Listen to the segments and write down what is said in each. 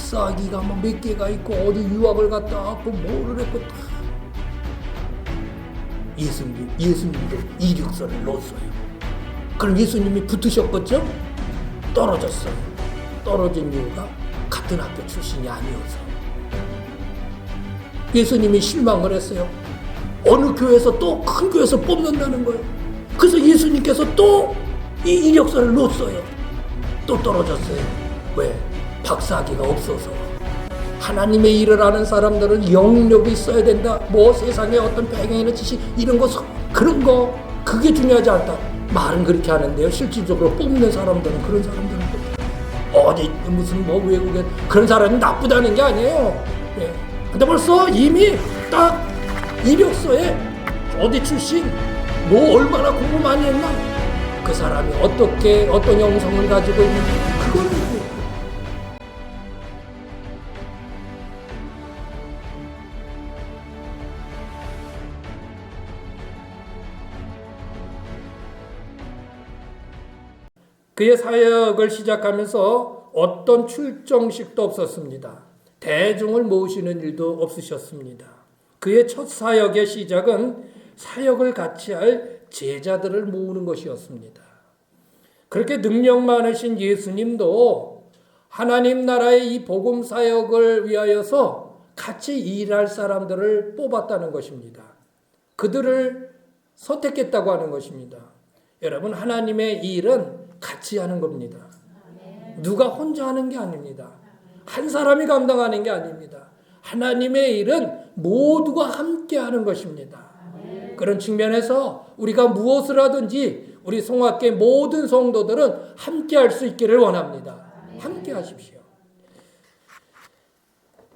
박사학위가 뭐 몇 개가 있고 어디 유학을 갔다 왔고 뭐를 했고 다 예수님도 이력서를 넣었어요. 그럼 예수님이 붙으셨겠죠? 떨어졌어요. 떨어진 이유가 같은 학교 출신이 아니어서. 예수님이 실망을 했어요. 어느 교회에서 또 큰 교회에서 뽑는다는 거예요. 그래서 예수님께서 또 이 이력서를 넣었어요. 또 떨어졌어요. 왜? 박사학위가 없어서. 하나님의 일을 하는 사람들은 영역이 있어야 된다. 뭐 세상에 어떤 배경이나 지식 이런 거 그런 거 그게 중요하지 않다. 말은 그렇게 하는데요. 실질적으로 뽑는 사람들은 그런 사람들은 어디 무슨 뭐 외국에 그런 사람이 나쁘다는 게 아니에요. 예. 근데 벌써 이미 딱 이력서에 어디 출신 뭐 얼마나 공부 많이 했나 그 사람이 어떻게 어떤 영성을 가지고 있는지 그걸 그의 사역을 시작하면서 어떤 출정식도 없었습니다. 대중을 모으시는 일도 없으셨습니다. 그의 첫 사역의 시작은 사역을 같이 할 제자들을 모으는 것이었습니다. 그렇게 능력 많으신 예수님도 하나님 나라의 이 복음 사역을 위하여서 같이 일할 사람들을 뽑았다는 것입니다. 그들을 선택했다고 하는 것입니다. 여러분, 하나님의 일은 같이 하는 겁니다. 누가 혼자 하는 게 아닙니다. 한 사람이 감당하는 게 아닙니다. 하나님의 일은 모두가 함께 하는 것입니다. 그런 측면에서 우리가 무엇을 하든지 우리 송악계 모든 성도들은 함께 할 수 있기를 원합니다. 함께 하십시오.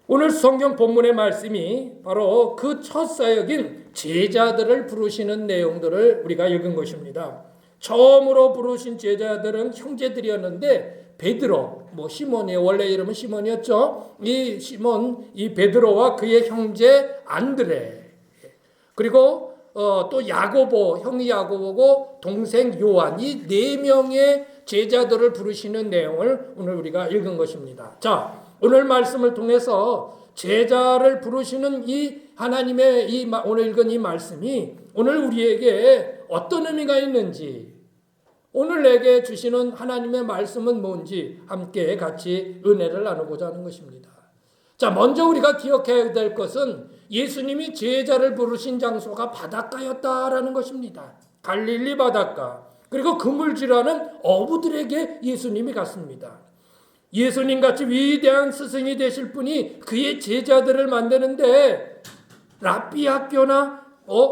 오늘 성경 본문의 말씀이 바로 그 첫 사역인 제자들을 부르시는 내용들을 우리가 읽은 것입니다. 처음으로 부르신 제자들은 형제들이었는데 베드로, 시몬의 원래 이름은 시몬이었죠. 이 시몬, 이 베드로와 그의 형제 안드레, 그리고 또 야고보, 형이 야고보고 동생 요한, 이 네 명의 제자들을 부르시는 내용을 오늘 우리가 읽은 것입니다. 자, 오늘 말씀을 통해서 제자를 부르시는 이 하나님의 오늘 읽은 이 말씀이 오늘 우리에게 어떤 의미가 있는지, 오늘 내게 주시는 하나님의 말씀은 뭔지 함께 같이 은혜를 나누고자 하는 것입니다. 자, 먼저 우리가 기억해야 될 것은 예수님이 제자를 부르신 장소가 바닷가였다라는 것입니다. 갈릴리 바닷가. 그리고 그물질하는 어부들에게 예수님이 갔습니다. 예수님같이 위대한 스승이 되실 분이 그의 제자들을 만드는데 랍비 학교나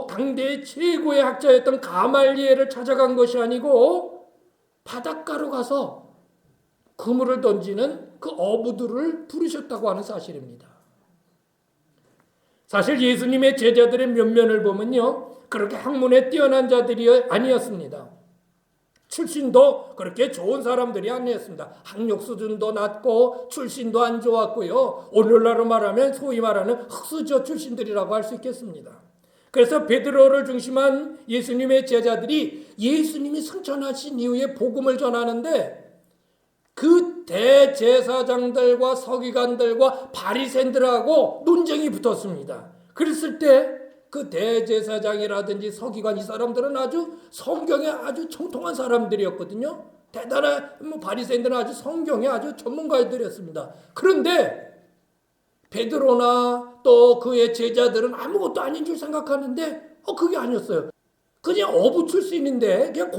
당대의 최고의 학자였던 가말리엘을 찾아간 것이 아니고 바닷가로 가서 그물을 던지는 그 어부들을 부르셨다고 하는 사실입니다. 사실 예수님의 제자들의 면면을 보면요, 그렇게 학문에 뛰어난 자들이 아니었습니다. 출신도 그렇게 좋은 사람들이 아니었습니다. 학력 수준도 낮고 출신도 안 좋았고요. 오늘날로 말하면 소위 말하는 흑수저 출신들이라고 할 수 있겠습니다. 그래서 베드로를 중심한 예수님의 제자들이 예수님이 승천하신 이후에 복음을 전하는데 그 대제사장들과 서기관들과 바리새인들하고 논쟁이 붙었습니다. 그랬을 때 그 대제사장이라든지 서기관 이 사람들은 아주 성경에 아주 청통한 사람들이었거든요. 대단한 바리새인들은 아주 성경에 아주 전문가들이었습니다. 그런데 베드로나 또 그의 제자들은 아무것도 아닌 줄 생각하는데 그게 아니었어요. 그냥 어부 출신인데 그냥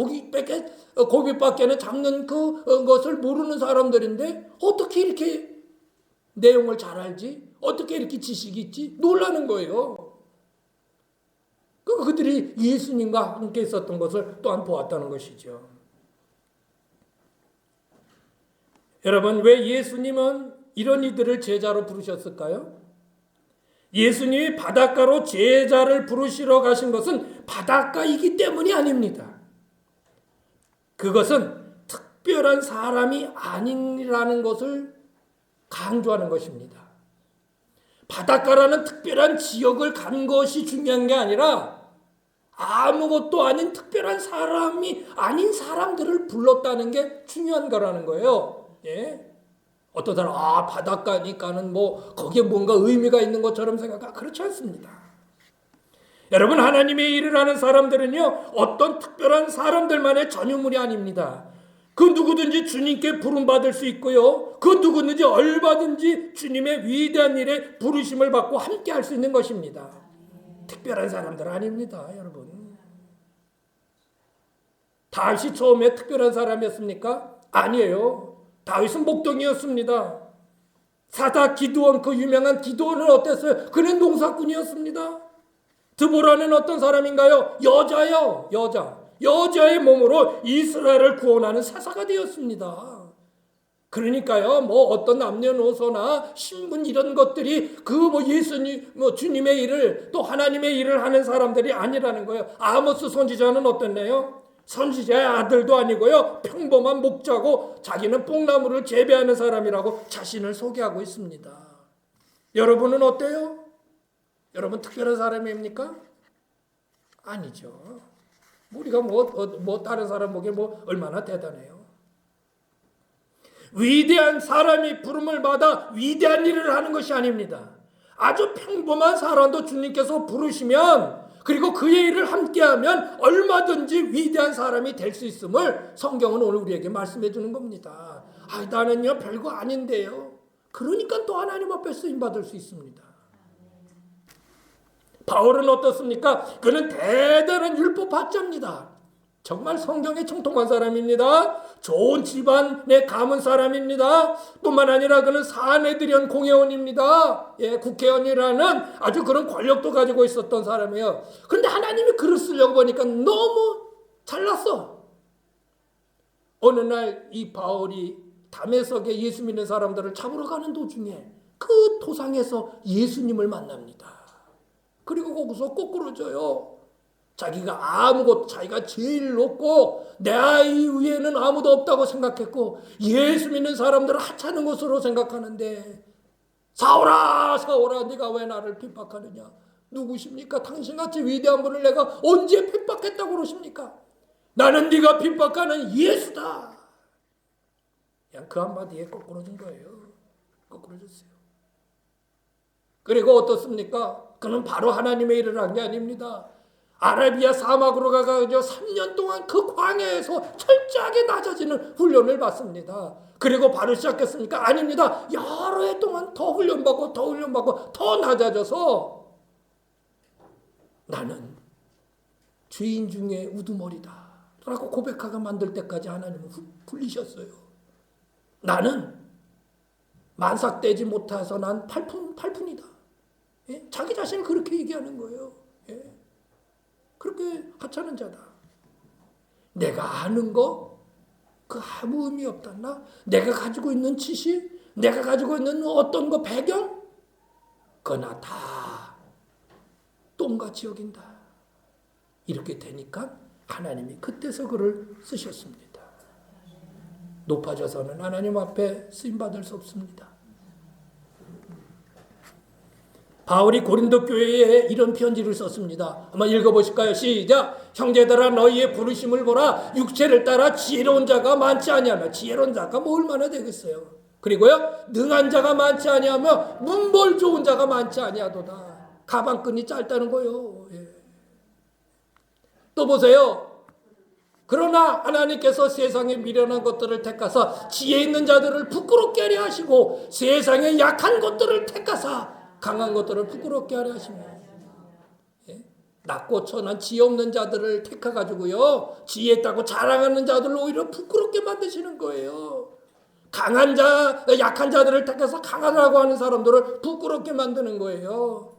고기밖에는 잡는 그것을 모르는 사람들인데 어떻게 이렇게 내용을 잘 알지? 어떻게 이렇게 지식이 있지? 놀라는 거예요. 그들이 예수님과 함께 있었던 것을 또한 보았다는 것이죠. 여러분, 왜 예수님은 이런 이들을 제자로 부르셨을까요? 예수님이 바닷가로 제자를 부르시러 가신 것은 바닷가이기 때문이 아닙니다. 그것은 특별한 사람이 아니라는 것을 강조하는 것입니다. 바닷가라는 특별한 지역을 간 것이 중요한 게 아니라 아무것도 아닌 특별한 사람이 아닌 사람들을 불렀다는 게 중요한 거라는 거예요. 예? 어떤 사람 바닷가니까는 뭐 거기에 뭔가 의미가 있는 것처럼 생각하 그렇지 않습니다. 여러분, 하나님의 일을 하는 사람들은요, 어떤 특별한 사람들만의 전유물이 아닙니다. 그 누구든지 주님께 부름받을 수 있고요, 그 누구든지 얼마든지 주님의 위대한 일에 부르심을 받고 함께 할 수 있는 것입니다. 특별한 사람들 아닙니다, 여러분. 다윗이 처음에 특별한 사람이었습니까? 아니에요. 다윗은 목동이었습니다. 사다 기드온, 그 유명한 기드온은 어땠어요? 그는 농사꾼이었습니다. 드보라는 어떤 사람인가요? 여자요. 여자의 몸으로 이스라엘을 구원하는 사사가 되었습니다. 그러니까요, 뭐 어떤 남녀노소나 신분 이런 것들이 그 예수님, 주님의 일을, 또 하나님의 일을 하는 사람들이 아니라는 거예요. 아모스 선지자는 어땠나요? 선지자의 아들도 아니고요, 평범한 목자고 자기는 뽕나무를 재배하는 사람이라고 자신을 소개하고 있습니다. 여러분은 어때요? 여러분 특별한 사람입니까? 아니죠. 우리가 다른 사람 보기에 얼마나 대단해요. 위대한 사람이 부름을 받아 위대한 일을 하는 것이 아닙니다. 아주 평범한 사람도 주님께서 부르시면, 그리고 그의 일을 함께하면 얼마든지 위대한 사람이 될 수 있음을 성경은 오늘 우리에게 말씀해 주는 겁니다. 나는요 별거 아닌데요. 그러니까 또 하나님 앞에 쓰임받을 수 있습니다. 바울은 어떻습니까? 그는 대단한 율법학자입니다. 정말 성경에 청통한 사람입니다. 좋은 집안에 가문 사람입니다. 뿐만 아니라 그는 사내들연 공회원입니다. 국회의원이라는 아주 그런 권력도 가지고 있었던 사람이에요. 그런데 하나님이 글을 쓰려고 보니까 너무 잘났어. 어느 날 이 바울이 다메섹에 예수 믿는 사람들을 잡으러 가는 도중에 그 도상에서 예수님을 만납니다. 그리고 거기서 꼬꾸러져요. 자기가 제일 높고 내 아이 위에는 아무도 없다고 생각했고 예수 믿는 사람들을 하찮은 것으로 생각하는데, 사울아 네가 왜 나를 핍박하느냐? 누구십니까? 당신같이 위대한 분을 내가 언제 핍박했다고 그러십니까? 나는 네가 핍박하는 예수다. 그냥 그 한마디에 꼬꾸러진 거예요. 꼬꾸러졌어요. 그리고 어떻습니까? 그는 바로 하나님의 일을 한 게 아닙니다. 아라비아 사막으로 가가지고 3년 동안 그 광야에서 철저하게 낮아지는 훈련을 받습니다. 그리고 바로 시작했습니까? 아닙니다. 여러 해 동안 더 훈련받고 더 낮아져서 나는 죄인 중에 우두머리다 라고 고백하게 만들 때까지 하나님은 불리셨어요. 나는 만삭되지 못해서 난 팔푼이다. 자기 자신을 그렇게 얘기하는 거예요. 그렇게 하찮은 자다. 내가 아는 거 그 아무 의미 없다. 내가 가지고 있는 지식, 내가 가지고 있는 어떤 거 배경, 그거나 다 똥같이 여긴다. 이렇게 되니까 하나님이 그때서 글을 쓰셨습니다. 높아져서는 하나님 앞에 쓰임받을 수 없습니다. 바울이 고린도 교회에 이런 편지를 썼습니다. 한번 읽어보실까요? 시작. 형제들아 너희의 부르심을 보라. 육체를 따라 지혜로운 자가 많지 아니하며, 지혜로운 자가 얼마나 되겠어요. 그리고요, 능한 자가 많지 아니하며 문벌 좋은 자가 많지 아니하도다. 가방끈이 짧다는 거예요. 또 보세요. 그러나 하나님께서 세상의 미련한 것들을 택하사 지혜 있는 자들을 부끄럽게 하려 하시고, 세상의 약한 것들을 택하사 강한 것들을 부끄럽게 하려 하시며, 낮고 천한 지혜 없는 자들을 택해가지고요, 지혜 있다고 자랑하는 자들을 오히려 부끄럽게 만드시는 거예요. 강한 자, 약한 자들을 택해서 강하다고 하는 사람들을 부끄럽게 만드는 거예요.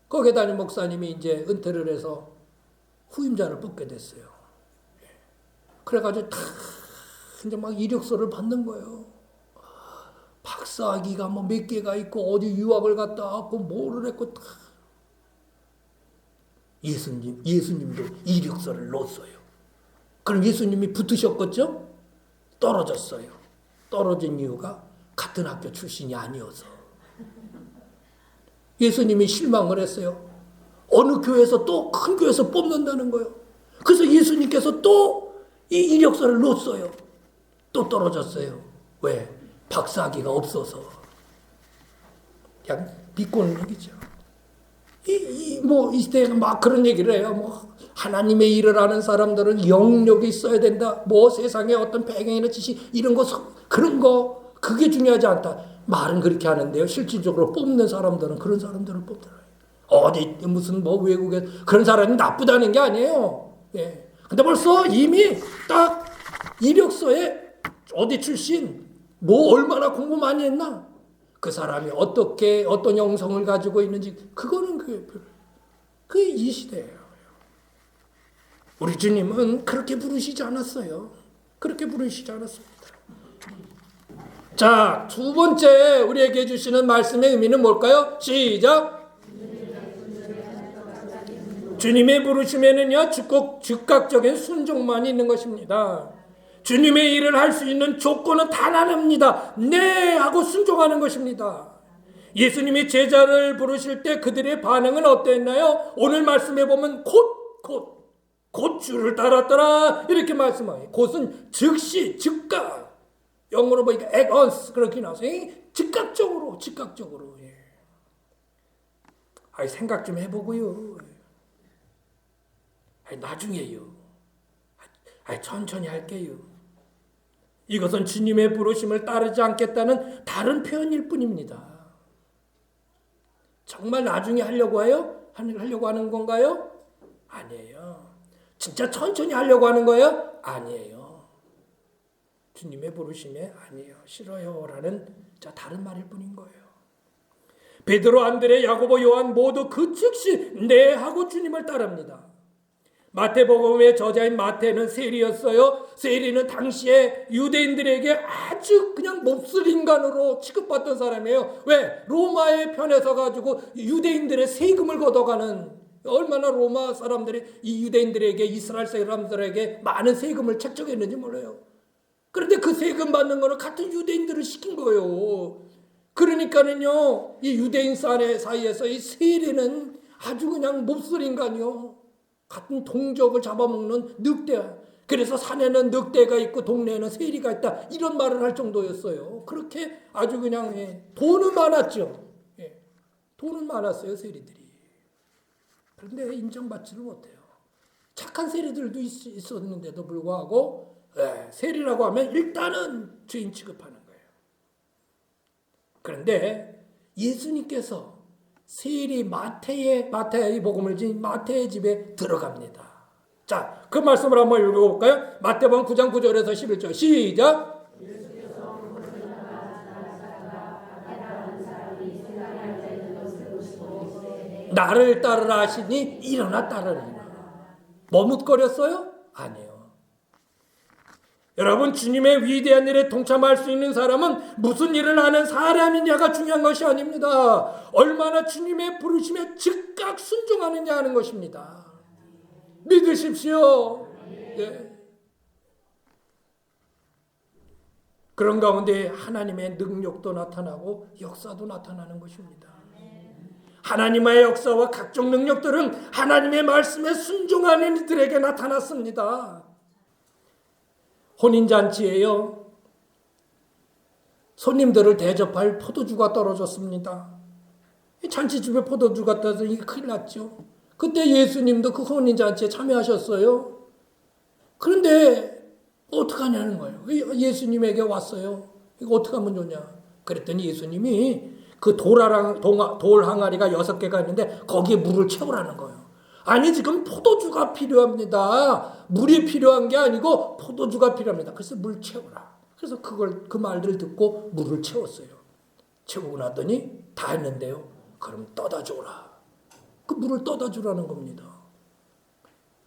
거기에 다닌 목사님이 이제 은퇴를 해서 후임자를 뽑게 됐어요. 그래가지고 다 이제 막 이력서를 받는 거예요. 박사학위가 몇 개가 있고 어디 유학을 갔다 왔고 뭐를 했고 다. 예수님도 이력서를 넣었어요. 그럼 예수님이 붙으셨겠죠? 떨어졌어요. 떨어진 이유가 같은 학교 출신이 아니어서. 예수님이 실망을 했어요. 어느 교회에서 또 큰 교회에서 뽑는다는 거예요. 그래서 예수님께서 또 이 이력서를 넣었어요. 또 떨어졌어요. 왜? 박사학위가 없어서. 그냥 비꼬는 얘기죠. 이 시대에 막 그런 얘기를 해요. 하나님의 일을 하는 사람들은 영역이 있어야 된다. 세상에 어떤 배경이나 지식, 이런 거, 그런 거, 그게 중요하지 않다. 말은 그렇게 하는데요. 실질적으로 뽑는 사람들은 그런 사람들을 뽑더라고요. 어디, 무슨 외국에 그런 사람이 나쁘다는 게 아니에요. 예. 근데 벌써 이미 딱 이력서에 어디 출신, 얼마나 공부 많이 했나? 그 사람이 어떤 영성을 가지고 있는지, 그거는 그게 이 시대예요. 우리 주님은 그렇게 부르시지 않았어요. 그렇게 부르시지 않았습니다. 자, 두 번째 우리에게 주시는 말씀의 의미는 뭘까요? 시작! 주님의 부르심에는요, 즉각적인 순종만 있는 것입니다. 주님의 일을 할 수 있는 조건은 단 하나입니다. 네! 하고 순종하는 것입니다. 예수님이 제자를 부르실 때 그들의 반응은 어땠나요? 오늘 말씀해 보면 곧 주를 따랐더라 이렇게 말씀해요. 곧은 즉시, 즉각. 영어로 보니까 at once 그렇게 나와서 즉각적으로. 예. 생각 좀 해보고요. 나중에요. 천천히 할게요. 이것은 주님의 부르심을 따르지 않겠다는 다른 표현일 뿐입니다. 정말 나중에 하려고 하는 건가요? 아니에요. 진짜 천천히 하려고 하는 거예요? 아니에요. 주님의 부르심에 아니에요. 싫어요. 라는 다른 말일 뿐인 거예요. 베드로, 안드레, 야고보, 요한 모두 그 즉시 네 하고 주님을 따릅니다. 마태복음의 저자인 마태는 세리였어요. 세리는 당시에 유대인들에게 아주 그냥 몹쓸 인간으로 취급받던 사람이에요. 왜? 로마의 편에 서가지고 유대인들의 세금을 걷어가는, 얼마나 로마 사람들이 이 유대인들에게, 이스라엘 사람들에게 많은 세금을 책정했는지 몰라요. 그런데 그 세금 받는 거는 같은 유대인들을 시킨 거예요. 그러니까는요, 이 유대인 사이에서 이 세리는 아주 그냥 몹쓸 인간이요. 같은 동족을 잡아먹는 늑대. 그래서 산에는 늑대가 있고 동네에는 세리가 있다. 이런 말을 할 정도였어요. 그렇게 아주 그냥 돈은 많았죠. 돈은 많았어요, 세리들이. 그런데 인정받지를 못해요. 착한 세리들도 있었는데도 불구하고 세리라고 하면 일단은 죄인 취급하는 거예요. 그런데 예수님께서 세리 마태의 복음을 진 마태의 집에 들어갑니다. 자, 그 말씀을 한번 읽어볼까요? 마태복음 9장 9절에서 11절 시작. 나를 따르라 하시니 일어나 따르리라. 머뭇거렸어요? 아니에요. 여러분, 주님의 위대한 일에 동참할 수 있는 사람은 무슨 일을 하는 사람이냐가 중요한 것이 아닙니다. 얼마나 주님의 부르심에 즉각 순종하느냐 하는 것입니다. 믿으십시오. 예. 그런 가운데 하나님의 능력도 나타나고 역사도 나타나는 것입니다. 하나님의 역사와 각종 능력들은 하나님의 말씀에 순종하는 이들에게 나타났습니다. 혼인잔치에요. 손님들을 대접할 포도주가 떨어졌습니다. 잔치집에 포도주가 떨어져서 이게 큰일 났죠. 그때 예수님도 그 혼인잔치에 참여하셨어요. 그런데 어떡하냐는 거예요. 예수님에게 왔어요. 이거 어떻게 하면 좋냐. 그랬더니 예수님이 그 돌 항아리가 6개가 있는데 거기에 물을 채우라는 거예요. 아니, 지금 포도주가 필요합니다. 물이 필요한 게 아니고 포도주가 필요합니다. 그래서 물 채우라. 그래서 그 말들을 듣고 물을 채웠어요. 채우고 나더니 다 했는데요. 그럼 떠다 줘라. 그 물을 떠다 주라는 겁니다.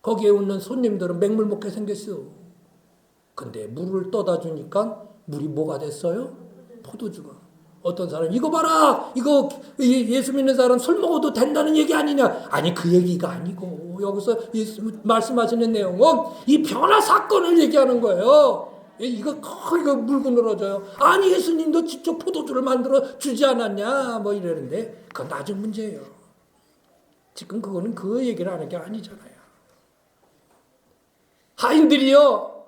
거기에 오는 손님들은 맹물 먹게 생겼어요. 근데 물을 떠다 주니까 물이 뭐가 됐어요? 포도주가. 어떤 사람 이거 봐라, 이거 예수 믿는 사람 술 먹어도 된다는 얘기 아니냐? 아니, 그 얘기가 아니고 여기서 예수 말씀하시는 내용은 이 변화 사건을 얘기하는 거예요. 이거 물고 늘어져요. 아니, 예수님도 직접 포도주를 만들어 주지 않았냐? 뭐 이러는데 그건 나중 문제예요. 지금 그거는 그 얘기를 하는 게 아니잖아요. 하인들이요,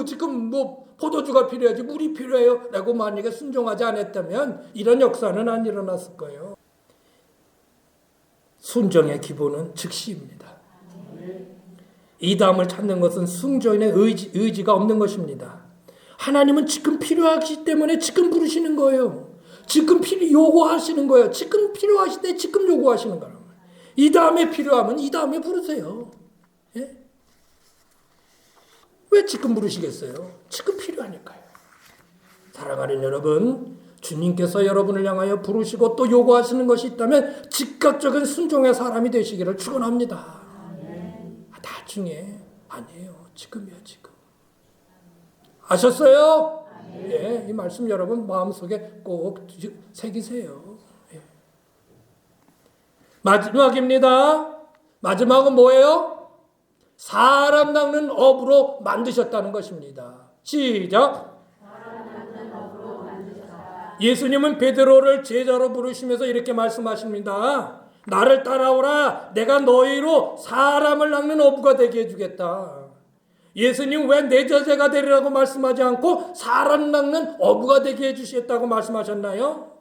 지금 포도주가 필요하지 물이 필요해요 라고 만약에 순종하지 않았다면 이런 역사는 안 일어났을 거예요. 순종의 기본은 즉시입니다. 이 다음을 찾는 것은 순종의 의지가 없는 것입니다. 하나님은 지금 필요하기 때문에 지금 부르시는 거예요. 지금 요구하시는 거예요. 지금 필요하실 때 지금 요구하시는 거예요. 이 다음에 필요하면 이 다음에 부르세요. 예? 왜 지금 부르시겠어요? 지금 필요하니까요. 사랑하는 여러분, 주님께서 여러분을 향하여 부르시고 또 요구하시는 것이 있다면 즉각적인 순종의 사람이 되시기를 축원합니다. 나중에 아니에요. 지금이야 지금. 아셨어요? 예, 이 말씀 여러분 마음속에 꼭 새기세요. 예. 마지막입니다. 마지막은 뭐예요? 사람 낚는 업으로 만드셨다는 것입니다. 시작. 예수님은 베드로를 제자로 부르시면서 이렇게 말씀하십니다. 나를 따라오라. 내가 너희로 사람을 낚는 어부가 되게 해주겠다. 예수님 왜 내 제자가 되리라고 말씀하지 않고 사람 낚는 어부가 되게 해주시겠다고 말씀하셨나요?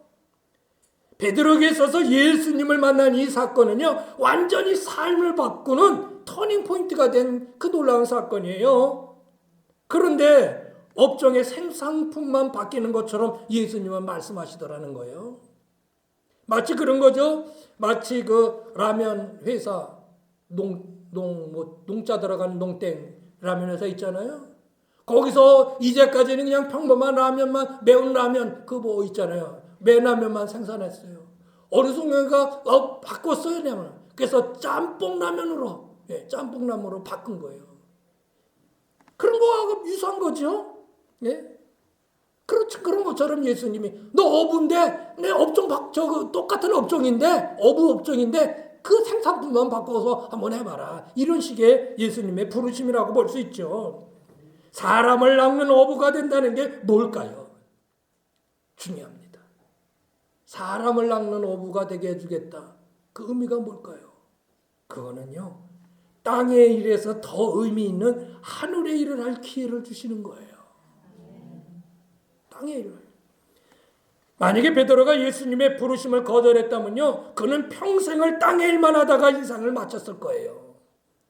베드로에게 있어서 예수님을 만난 이 사건은요, 완전히 삶을 바꾸는 터닝 포인트가 된 그 놀라운 사건이에요. 그런데 업종의 생산품만 바뀌는 것처럼 예수님은 말씀하시더라는 거예요. 마치 그런 거죠. 마치 그 라면 회사 농자 들어가는 농땡 라면 회사 있잖아요. 거기서 이제까지는 그냥 평범한 라면만, 매운 라면 그 뭐 있잖아요. 매운 라면만 생산했어요. 어느 순간가 바꿨어요. 그래서 짬뽕 라면으로 바꾼 거예요. 그런 거하고 유사한 거죠. 예? 그렇지, 그런 것처럼 예수님이 너 어부인데 내 업종 똑같은 업종인데 어부 업종인데 그 생산품만 바꿔서 한번 해봐라. 이런 식의 예수님의 부르심이라고 볼 수 있죠. 사람을 낚는 어부가 된다는 게 뭘까요? 중요합니다. 사람을 낚는 어부가 되게 해주겠다. 그 의미가 뭘까요? 그거는요, 땅의 일에서 더 의미 있는 하늘의 일을 할 기회를 주시는 거예요. 땅의 일을. 만약에 베드로가 예수님의 부르심을 거절했다면요, 그는 평생을 땅의 일만 하다가 인생을 마쳤을 거예요.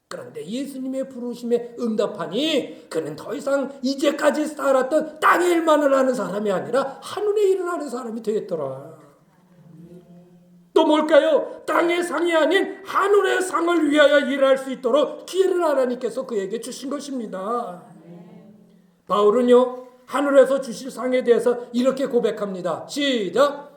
그런데 예수님의 부르심에 응답하니 그는 더 이상 이제까지 살았던 땅의 일만을 하는 사람이 아니라 하늘의 일을 하는 사람이 되겠더라. 또 뭘까요? 땅의 상이 아닌 하늘의 상을 위하여 일할 수 있도록 기회를 하나님께서 그에게 주신 것입니다. 바울은요, 하늘에서 주실 상에 대해서 이렇게 고백합니다. 시작.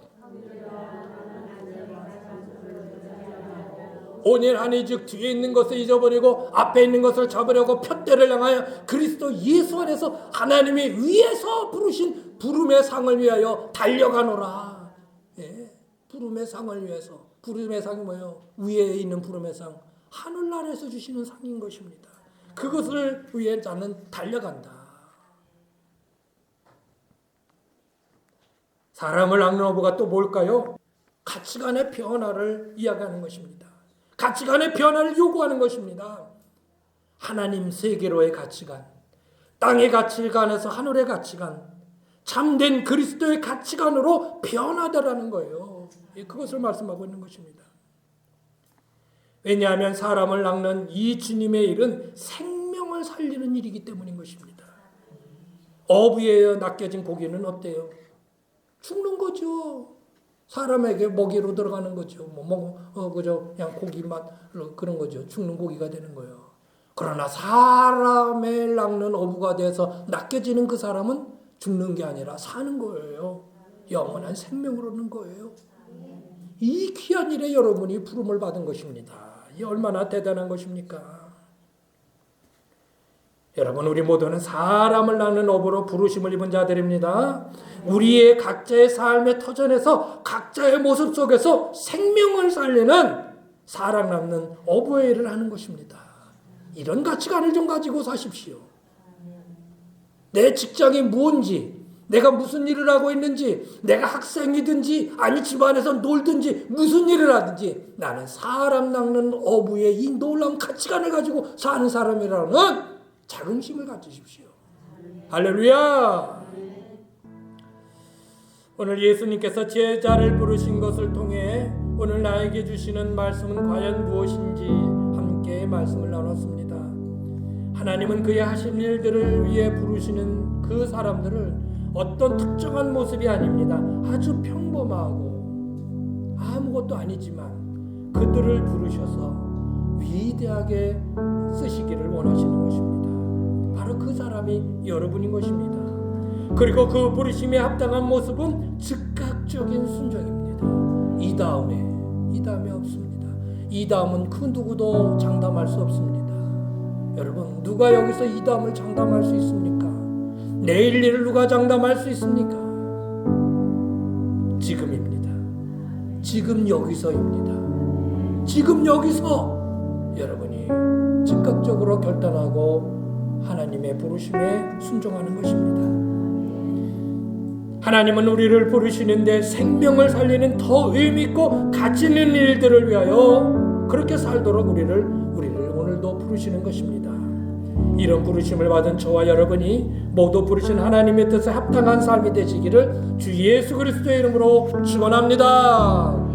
온전하니 즉 뒤에 있는 것을 잊어버리고 앞에 있는 것을 잡으려고 푯대를 향하여 그리스도 예수 안에서 하나님이 위에서 부르신 부름의 상을 위하여 달려가노라. 예, 부름의 상을 위해서. 부름의 상이 뭐예요? 위에 있는 부름의 상, 하늘나라에서 주시는 상인 것입니다. 그것을 위해 나는 달려간다. 사람을 낚는 어부가 또 뭘까요? 가치관의 변화를 이야기하는 것입니다. 가치관의 변화를 요구하는 것입니다. 하나님 세계로의 가치관, 땅의 가치관에서 하늘의 가치관, 참된 그리스도의 가치관으로 변화되라는 거예요. 그것을 말씀하고 있는 것입니다. 왜냐하면 사람을 낚는 이 주님의 일은 생명을 살리는 일이기 때문인 것입니다. 어부에 낚여진 고기는 어때요? 죽는 거죠. 사람에게 먹이로 들어가는 거죠. 그저 그냥 고기만 그런 거죠. 죽는 고기가 되는 거예요. 그러나 사람을 낚는 어부가 돼서 낚여지는 그 사람은 죽는 게 아니라 사는 거예요. 영원한 생명을 얻는 거예요. 이 귀한 일에 여러분이 부름을 받은 것입니다. 이 얼마나 대단한 것입니까? 여러분, 우리 모두는 사람을 낚는 어부로 부르심을 입은 자들입니다. 우리의 각자의 삶의 터전에서 각자의 모습 속에서 생명을 살리는 사람 낚는 어부의 일을 하는 것입니다. 이런 가치관을 좀 가지고 사십시오. 내 직장이 뭔지, 내가 무슨 일을 하고 있는지, 내가 학생이든지 아니 집안에서 놀든지 무슨 일을 하든지 나는 사람 낚는 어부의 이 놀라운 가치관을 가지고 사는 사람이라는 자긍심을 가지십시오. 할렐루야. 오늘 예수님께서 제자를 부르신 것을 통해 오늘 나에게 주시는 말씀은 과연 무엇인지 함께 말씀을 나눴습니다. 하나님은 그의 하신 일들을 위해 부르시는 그 사람들을 어떤 특정한 모습이 아닙니다. 아주 평범하고 아무것도 아니지만 그들을 부르셔서 위대하게 쓰시기를 원하시는 것입니다. 바로 그 사람이 여러분인 것입니다. 그리고 그 부르심에 합당한 모습은 즉각적인 순종입니다. 이 다음에 없습니다. 이 다음은 그 누구도 장담할 수 없습니다. 여러분, 누가 여기서 이 다음을 장담할 수 있습니까? 내일 일을 누가 장담할 수 있습니까? 지금입니다. 지금 여기서입니다. 지금 여기서 여러분이 즉각적으로 결단하고 하나님의 부르심에 순종하는 것입니다. 하나님은 우리를 부르시는데 생명을 살리는 더 의미있고 가치 있는 일들을 위하여 그렇게 살도록 우리를 오늘도 부르시는 것입니다. 이런 부르심을 받은 저와 여러분이 모두 부르신 하나님의 뜻에 합당한 삶이 되시기를 주 예수 그리스도의 이름으로 축원합니다.